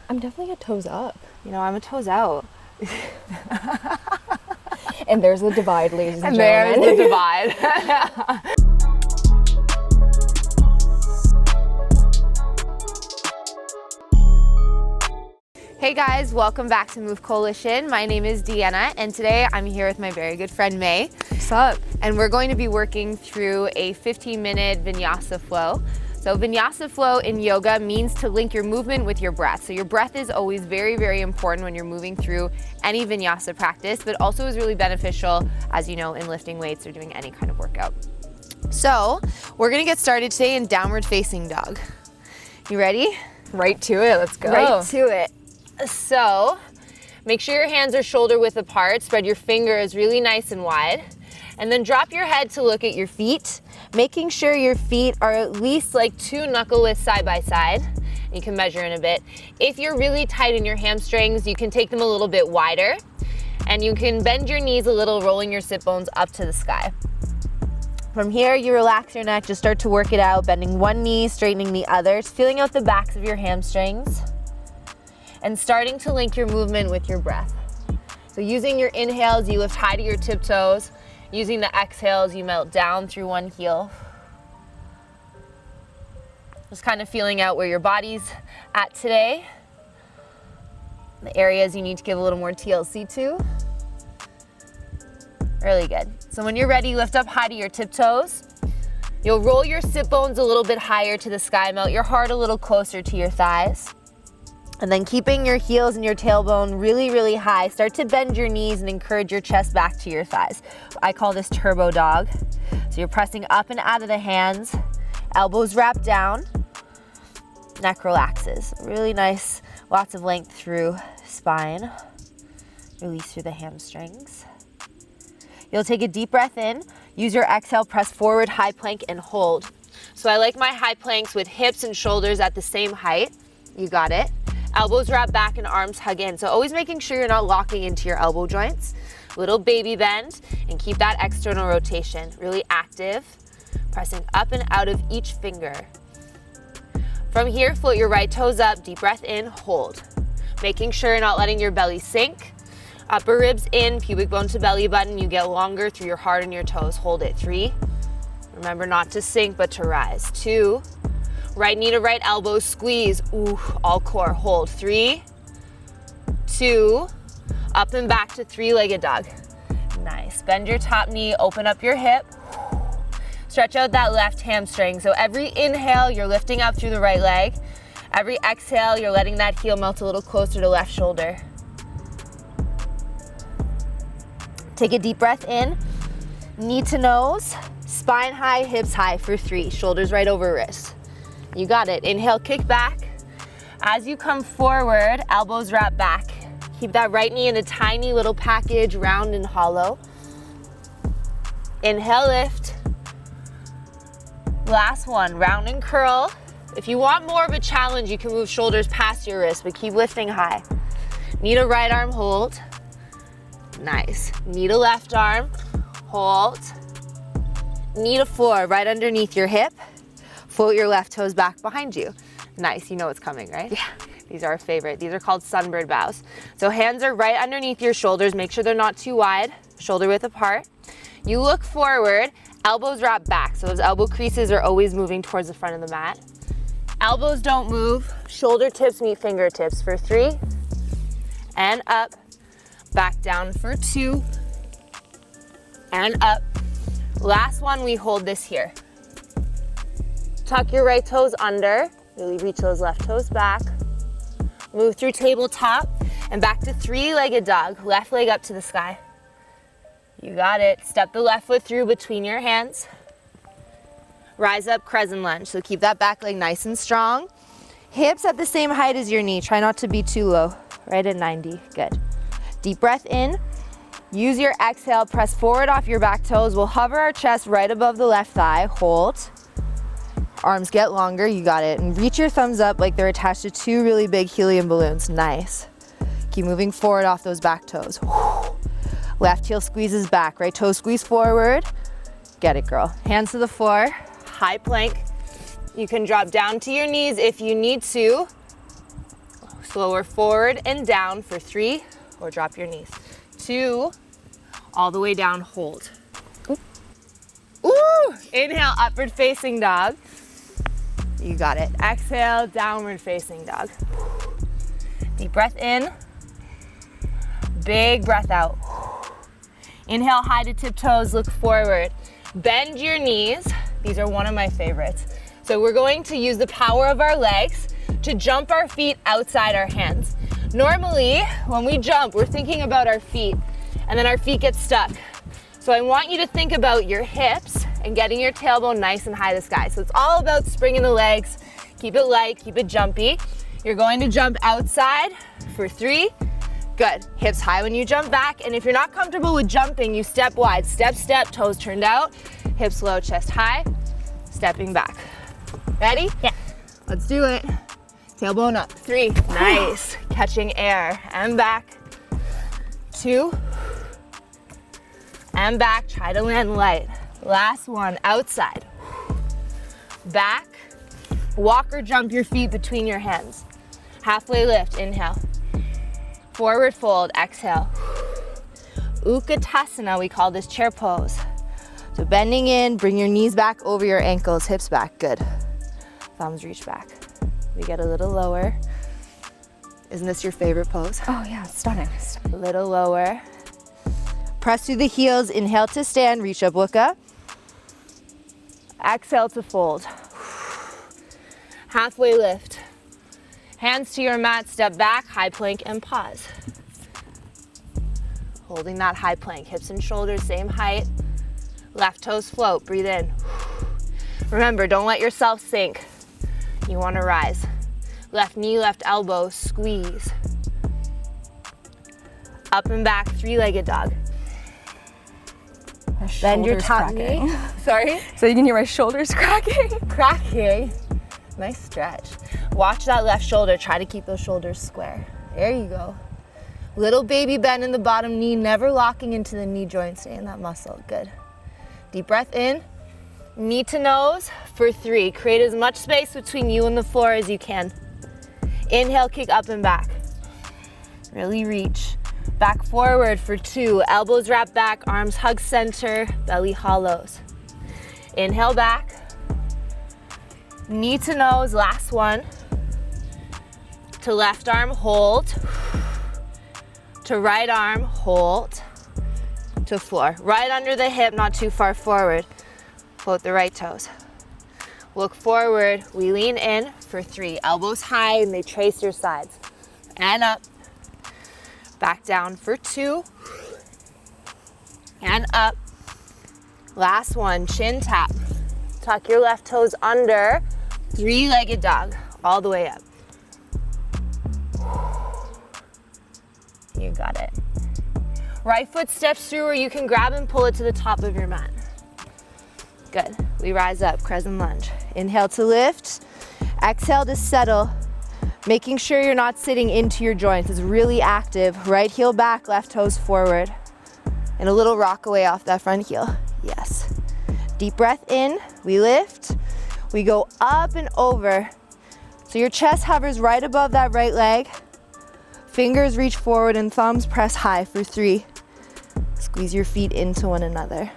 I'm definitely a toes up. You know, I'm a toes out. And there's the divide, ladies and There's gentlemen. the divide. Hey guys, welcome back to Move Coalition. My name is Deanna, and today I'm here with my very good friend Mei. What's up? And we're going to be working through a 15-minute Vinyasa flow. So Vinyasa flow in yoga means to link your movement with your breath. So your breath is always very, very important when you're moving through any Vinyasa practice, but also is really beneficial, as you know, in lifting weights or doing any kind of workout. So we're gonna get started today in downward facing dog. You ready? Right to it, let's go. Right to it. So make sure your hands are shoulder width apart, spread your fingers really nice and wide, and then drop your head to look at your feet, making sure your feet are at least like 2 knuckle widths side by side. You can measure in a bit. If you're really tight in your hamstrings, you can take them a little bit wider, and you can bend your knees a little, rolling your sit bones up to the sky. From here, you relax your neck, just start to work it out, bending one knee, straightening the other, feeling out the backs of your hamstrings, and starting to link your movement with your breath. So using your inhales, you lift high to your tiptoes. Using the exhales, you melt down through one heel. Just kind of feeling out where your body's at today. The areas you need to give a little more TLC to. Really good. So when you're ready, lift up high to your tiptoes. You'll roll your sit bones a little bit higher to the sky, melt your heart a little closer to your thighs. And then keeping your heels and your tailbone really, really high, start to bend your knees and encourage your chest back to your thighs. I call this turbo dog. So you're pressing up and out of the hands, elbows wrap down, neck relaxes. Really nice, lots of length through spine. Release through the hamstrings. You'll take a deep breath in, use your exhale, press forward, high plank, and hold. So I like my high planks with hips and shoulders at the same height. You got it. Elbows wrap back and arms hug in. So always making sure you're not locking into your elbow joints. Little baby bend, and keep that external rotation really active, pressing up and out of each finger. From here, float your right toes up, deep breath in, hold. Making sure you're not letting your belly sink. Upper ribs in, pubic bone to belly button. You get longer through your heart and your toes. Hold it. 3. Remember not to sink, but to rise. 2. Right knee to right elbow, squeeze. Ooh, all core. Hold. 3, 2, up and back to 3-legged dog. Nice. Bend your top knee, open up your hip. Stretch out that left hamstring. So every inhale, you're lifting up through the right leg. Every exhale, you're letting that heel melt a little closer to left shoulder. Take a deep breath in, knee to nose, spine high, hips high for 3, shoulders right over wrists. You got it. Inhale, kick back. As you come forward, elbows wrap back. Keep that right knee in a tiny little package, round and hollow. Inhale, lift. Last one, round and curl. If you want more of a challenge, you can move shoulders past your wrist, but keep lifting high. Knee to right arm, hold. Nice. Knee to left arm, hold. Knee to floor, right underneath your hip. Float your left toes back behind you. Nice, you know what's coming, right? Yeah. These are our favorite. These are called sunbird bows. So hands are right underneath your shoulders. Make sure they're not too wide, shoulder width apart. You look forward, elbows wrap back. So those elbow creases are always moving towards the front of the mat. Elbows don't move. Shoulder tips meet fingertips for 3. And up. Back down for 2. And up. Last one, we hold this here. Tuck your right toes under, really reach those left toes back. Move through tabletop and back to 3-legged dog, left leg up to the sky. You got it. Step the left foot through between your hands. Rise up, crescent lunge. So keep that back leg nice and strong. Hips at the same height as your knee. Try not to be too low, right at 90, good. Deep breath in. Use your exhale, press forward off your back toes. We'll hover our chest right above the left thigh, hold. Arms get longer, you got it. And reach your thumbs up like they're attached to 2 really big helium balloons, nice. Keep moving forward off those back toes. Left heel squeezes back, right toe squeeze forward. Get it, girl. Hands to the floor, high plank. You can drop down to your knees if you need to. Slower forward and down for 3, or drop your knees. 2, all the way down, hold. Ooh, inhale, upward facing dog. You got it. Exhale, downward facing dog. Deep breath in, big breath out. Inhale, high to tiptoes, look forward. Bend your knees. These are one of my favorites. So we're going to use the power of our legs to jump our feet outside our hands. Normally, when we jump, we're thinking about our feet, and then our feet get stuck. So I want you to think about your hips and getting your tailbone nice and high to the sky. So it's all about springing the legs. Keep it light, keep it jumpy. You're going to jump outside for 3. Good. Hips high when you jump back. And if you're not comfortable with jumping, you step wide. Step, step, toes turned out. Hips low, chest high. Stepping back. Ready? Yeah. Let's do it. Tailbone up. 3. Nice. Catching air. And back. 2. And back. Try to land light. Last one. Outside. Back. Walk or jump your feet between your hands. Halfway lift. Inhale. Forward fold. Exhale. Utkatasana. We call this chair pose. So bending in. Bring your knees back over your ankles. Hips back. Good. Thumbs reach back. We get a little lower. Isn't this your favorite pose? Oh yeah, stunning. A little lower. Press through the heels. Inhale to stand. Reach up, Wukka. Exhale to fold. Halfway lift. Hands to your mat. Step back. High plank and pause. Holding that high plank. Hips and shoulders same height. Left toes float. Breathe in. Remember, don't let yourself sink. You want to rise. Left knee, left elbow, squeeze. Up and back, 3-legged dog. Bend your top knee. Sorry? So you can hear my shoulders cracking. Cracking. Nice stretch. Watch that left shoulder. Try to keep those shoulders square. There you go. Little baby bend in the bottom knee, never locking into the knee joint. Stay in that muscle. Good. Deep breath in. Knee to nose for 3. Create as much space between you and the floor as you can. Inhale, kick up and back. Really reach. Back forward for 2. Elbows wrap back, arms hug center, belly hollows. Inhale back. Knee to nose, last one. To left arm, hold. To right arm, hold. To floor. Right under the hip, not too far forward. Float the right toes. Look forward, we lean in for 3. Elbows high and they trace your sides. And up. Back down for 2. And up. Last one, chin tap. Tuck your left toes under. 3-legged dog, all the way up. You got it. Right foot steps through, or you can grab and pull it to the top of your mat. Good. We rise up, crescent lunge. Inhale to lift. Exhale to settle. Making sure you're not sitting into your joints. It's really active. Right heel back, left toes forward. And a little rock away off that front heel. Yes. Deep breath in. We lift. We go up and over. So your chest hovers right above that right leg. Fingers reach forward and thumbs press high for 3. Squeeze your feet into one another.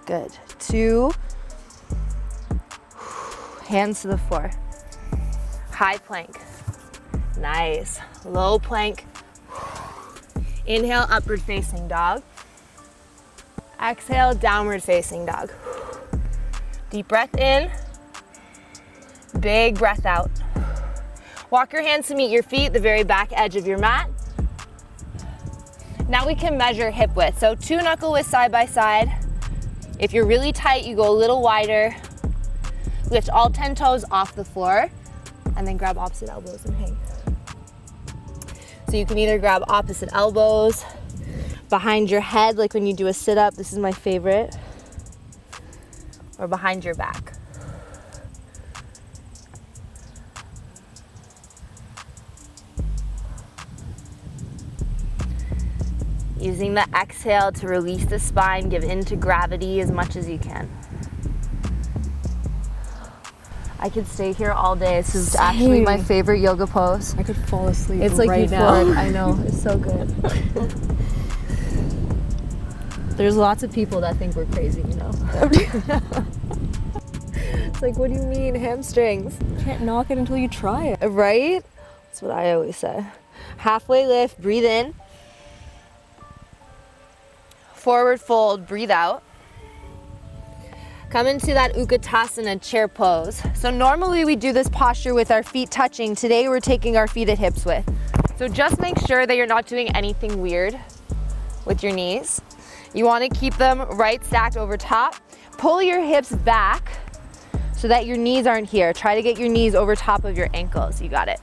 Good. 2. Hands to the floor. High plank. Nice. Low plank. Inhale, upward facing dog. Exhale, downward facing dog. Deep breath in. Big breath out. Walk your hands to meet your feet, the very back edge of your mat. Now we can measure hip width. So 2 knuckle widths side by side. If you're really tight, you go a little wider. Lift all 10 toes off the floor and then grab opposite elbows and hang. So you can either grab opposite elbows behind your head, like when you do a sit-up. This is my favorite. Or behind your back. Using the exhale to release the spine, give in to gravity as much as you can. I I could stay here all day. This is actually my favorite yoga pose. I could fall asleep It's like right euphoric. now. I know, it's so good. There's lots of people that think we're crazy, you know. It's like, what do you mean, hamstrings? You can't knock it until you try it. Right? That's what I always say. Halfway lift, breathe in. Forward fold, breathe out. Come into that Utkatasana chair pose. So normally we do this posture with our feet touching. Today we're taking our feet at hips width. So just make sure that you're not doing anything weird with your knees. You want to keep them right stacked over top. Pull your hips back so that your knees aren't here. Try to get your knees over top of your ankles. You got it.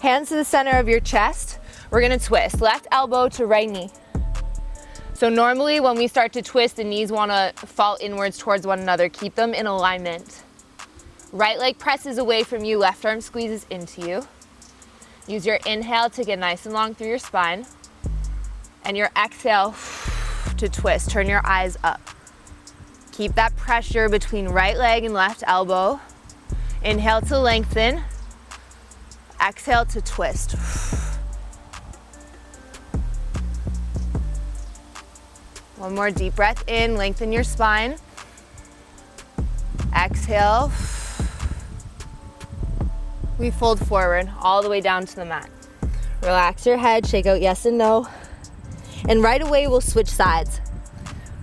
Hands to the center of your chest. We're gonna twist. Left elbow to right knee. So normally when we start to twist, the knees wanna fall inwards towards one another. Keep them in alignment. Right leg presses away from you, left arm squeezes into you. Use your inhale to get nice and long through your spine. And your exhale to twist. Turn your eyes up. Keep that pressure between right leg and left elbow. Inhale to lengthen. Exhale to twist. One more deep breath in, lengthen your spine. Exhale. We fold forward all the way down to the mat. Relax your head, shake out yes and no. And right away we'll switch sides.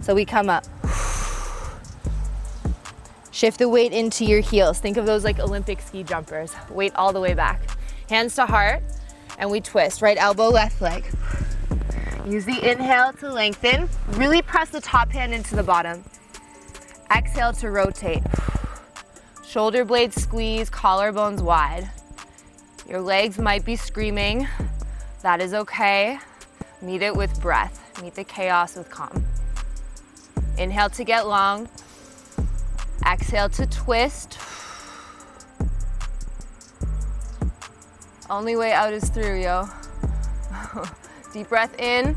So we come up. Shift the weight into your heels. Think of those like Olympic ski jumpers. Weight all the way back. Hands to heart, and we twist. Right elbow, left leg. Use the inhale to lengthen. Really press the top hand into the bottom. Exhale to rotate. Shoulder blades squeeze, collarbones wide. Your legs might be screaming. That is okay. Meet it with breath. Meet the chaos with calm. Inhale to get long. Exhale to twist. Only way out is through, yo. Deep breath in.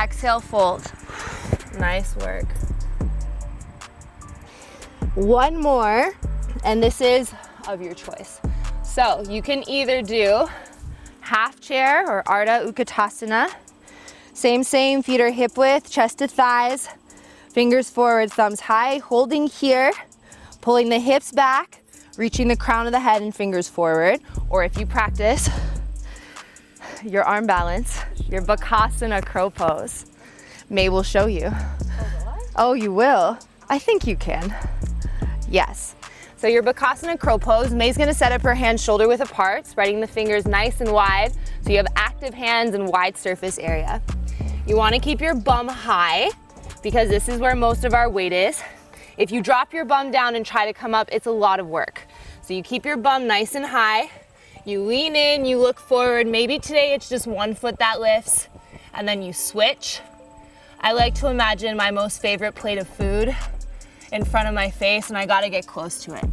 Exhale, fold. Nice work. One more, and this is of your choice. So you can either do half chair or Ardha Utkatasana. Same, feet are hip width, chest to thighs, fingers forward, thumbs high, holding here, pulling the hips back, reaching the crown of the head and fingers forward. Or if you practice your arm balance, your Bakasana crow pose. Mei will show you. Oh, you will? I think you can. Yes. So your Bakasana crow pose, Mei's gonna set up her hands shoulder width apart, spreading the fingers nice and wide so you have active hands and wide surface area. You wanna keep your bum high because this is where most of our weight is. If you drop your bum down and try to come up, it's a lot of work. So you keep your bum nice and high, you lean in, you look forward. Maybe today it's just one foot that lifts, and then you switch. I like to imagine my most favorite plate of food in front of my face, and I gotta get close to it.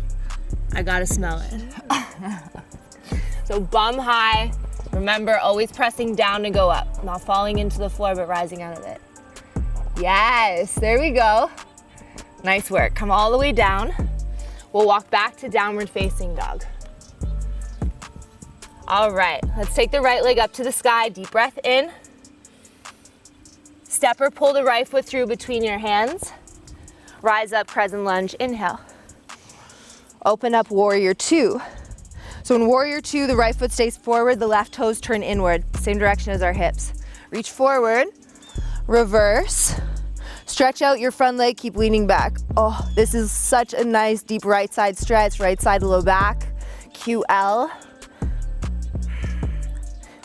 I gotta smell it. So bum high. Remember, always pressing down to go up, not falling into the floor, but rising out of it. Yes, there we go. Nice work. Come all the way down. We'll walk back to downward facing dog. All right, let's take the right leg up to the sky. Deep breath in. Step or pull the right foot through between your hands. Rise up, crescent lunge, inhale. Open up, warrior two. So in warrior two, the right foot stays forward, the left toes turn inward, same direction as our hips. Reach forward, reverse. Stretch out your front leg, keep leaning back. Oh, this is such a nice deep right side stretch, right side low back, QL.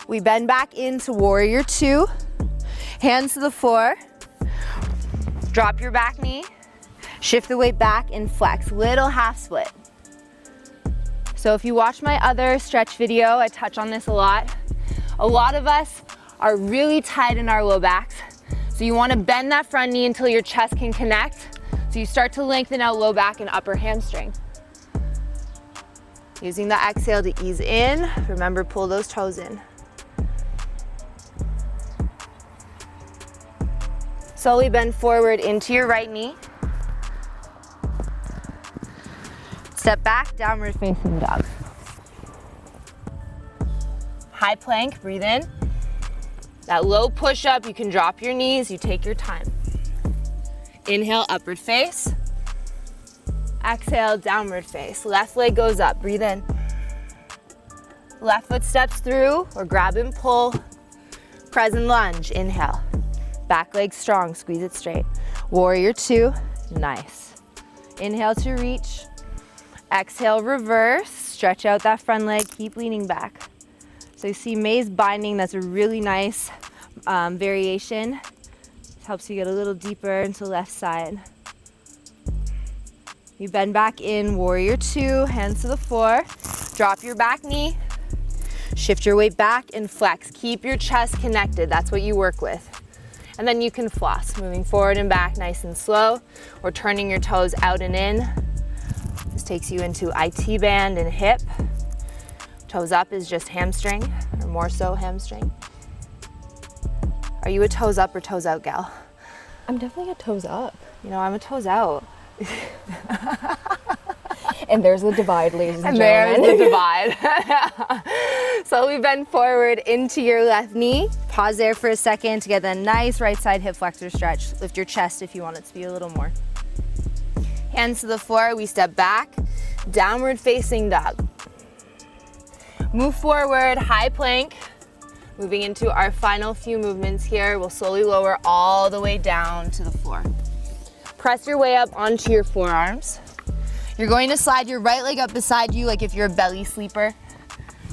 We bend back into warrior two. Hands to the floor. Drop your back knee. Shift the weight back and flex. Little half split. So if you watch my other stretch video, I touch on this a lot. A lot of us are really tight in our low backs. So you want to bend that front knee until your chest can connect. So you start to lengthen out low back and upper hamstring. Using the exhale to ease in. Remember, pull those toes in. Slowly bend forward into your right knee. Step back, downward facing dog. High plank, breathe in. That low push up, you can drop your knees, you take your time. Inhale, upward face. Exhale, downward face. Left leg goes up, breathe in. Left foot steps through or grab and pull. Crescent lunge, inhale. Back leg strong, squeeze it straight. Warrior two, nice. Inhale to reach. Exhale, reverse. Stretch out that front leg, keep leaning back. So you see Mei's binding, that's a really nice variation. It helps you get a little deeper into the left side. You bend back in, warrior two, hands to the floor. Drop your back knee. Shift your weight back and flex. Keep your chest connected, that's what you work with. And then you can floss, moving forward and back nice and slow, or turning your toes out and in. This takes you into IT band and hip. Toes up is just hamstring, or more so hamstring. Are you a toes up or toes out gal? I'm definitely a toes up. You know, I'm a toes out. And there's the divide, ladies and There's gentlemen. the divide. Slowly bend forward into your left knee. Pause there for a second to get that nice right side hip flexor stretch. Lift your chest if you want it to be a little more. Hands to the floor, we step back. Downward facing dog. Move forward, high plank. Moving into our final few movements here. We'll slowly lower all the way down to the floor. Press your way up onto your forearms. You're going to slide your right leg up beside you like if you're a belly sleeper,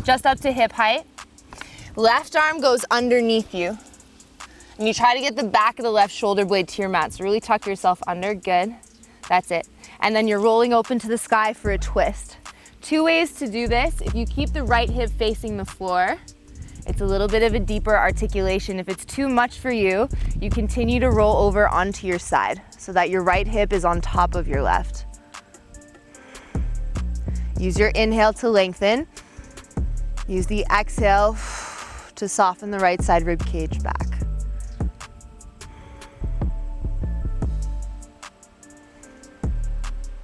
just up to hip height. Left arm goes underneath you. And you try to get the back of the left shoulder blade to your mat. So really tuck yourself under, good. That's it. And then you're rolling open to the sky for a twist. Two ways to do this. If you keep the right hip facing the floor, it's a little bit of a deeper articulation. If it's too much for you, you continue to roll over onto your side so that your right hip is on top of your left. Use your inhale to lengthen. Use the exhale to soften the right side rib cage back.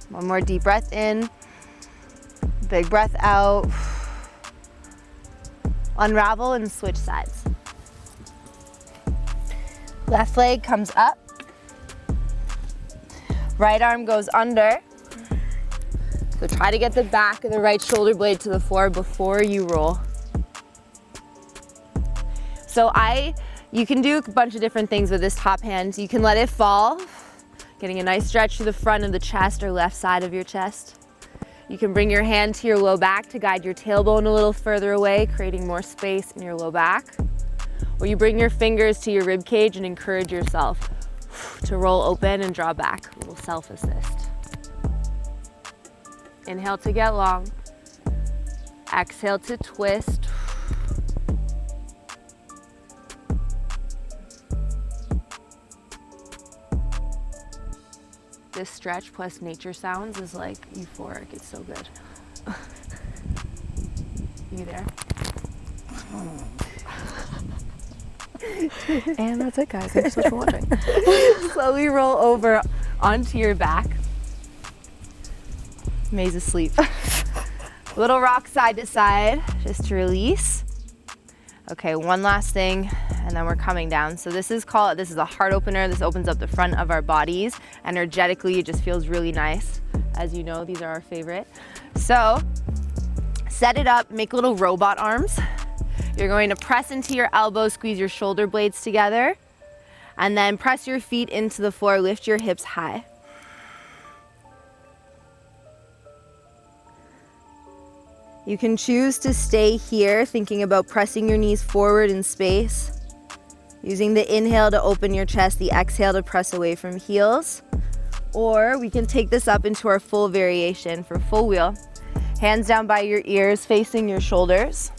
One more deep breath in. Big breath out. Unravel and switch sides. Left leg comes up. Right arm goes under. So try to get the back of the right shoulder blade to the floor before you roll. So you can do a bunch of different things with this top hand. You can let it fall, getting a nice stretch to the front of the chest or left side of your chest. You can bring your hand to your low back to guide your tailbone a little further away, creating more space in your low back. Or you bring your fingers to your rib cage and encourage yourself to roll open and draw back, a little self-assist. Inhale to get long. Exhale to twist. This stretch plus nature sounds is like euphoric. It's so good. You there? And that's it, guys. Thanks so much for watching. Slowly roll over onto your back. Mei's asleep. Little rock side to side, just to release. Okay, one last thing, and then we're coming down. So this is a heart opener. This opens up the front of our bodies. Energetically, it just feels really nice. As you know, these are our favorite. So set it up, make little robot arms. You're going to press into your elbows, squeeze your shoulder blades together, and then press your feet into the floor, lift your hips high. You can choose to stay here, thinking about pressing your knees forward in space. Using the inhale to open your chest, the exhale to press away from heels. Or we can take this up into our full variation for full wheel. Hands down by your ears, facing your shoulders.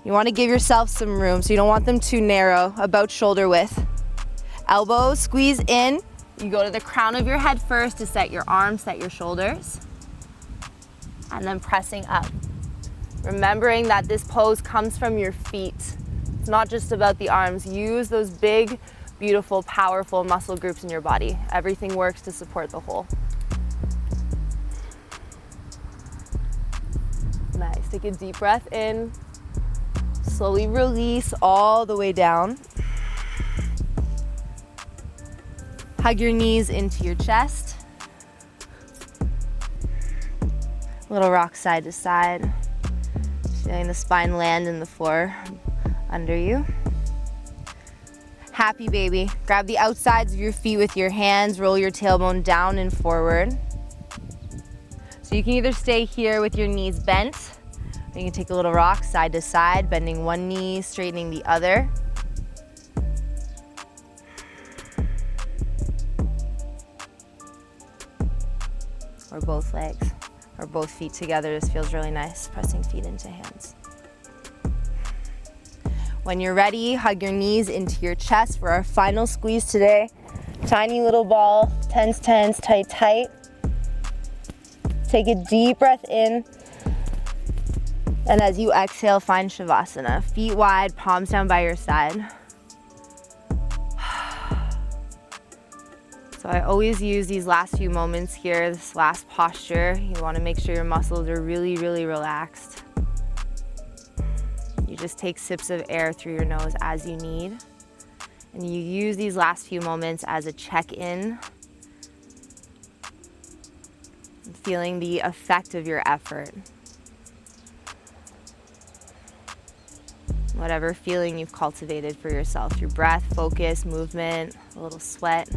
You want to give yourself some room, so you don't want them too narrow, about shoulder width. Elbows squeeze in. You go to the crown of your head first to set your arms, set your shoulders. And then pressing up. Remembering that this pose comes from your feet. It's not just about the arms. Use those big, beautiful, powerful muscle groups in your body. Everything works to support the whole. Nice, take a deep breath in. Slowly release all the way down. Hug your knees into your chest. Little rock side to side. Feeling the spine land in the floor under you. Happy baby. Grab the outsides of your feet with your hands. Roll your tailbone down and forward. So you can either stay here with your knees bent, or you can take a little rock side to side, bending one knee, straightening the other. Or both legs, or both feet together. This feels really nice, pressing feet into hands. When you're ready, hug your knees into your chest for our final squeeze today. Tiny little ball, tense, tense, tight, tight. Take a deep breath in. And as you exhale, find Savasana. Feet wide, palms down by your side. So I always use these last few moments here, this last posture. You want to make sure your muscles are really, really relaxed. You just take sips of air through your nose as you need. And you use these last few moments as a check-in, feeling the effect of your effort. Whatever feeling you've cultivated for yourself, your breath, focus, movement, a little sweat.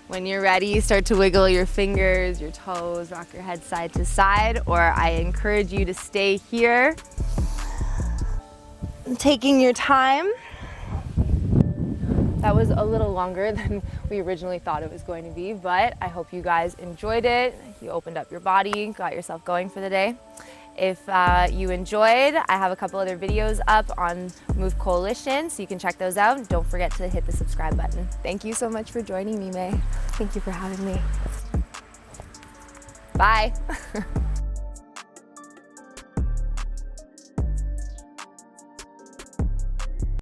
When you're ready, start to wiggle your fingers, your toes, rock your head side to side, or I encourage you to stay here, taking your time. That was a little longer than we originally thought it was going to be, but I hope you guys enjoyed it. You opened up your body, got yourself going for the day. If you enjoyed, I have a couple other videos up on Move Coalition, so you can check those out. Don't forget to hit the subscribe button. Thank you so much for joining me, Mei. Thank you for having me. Bye.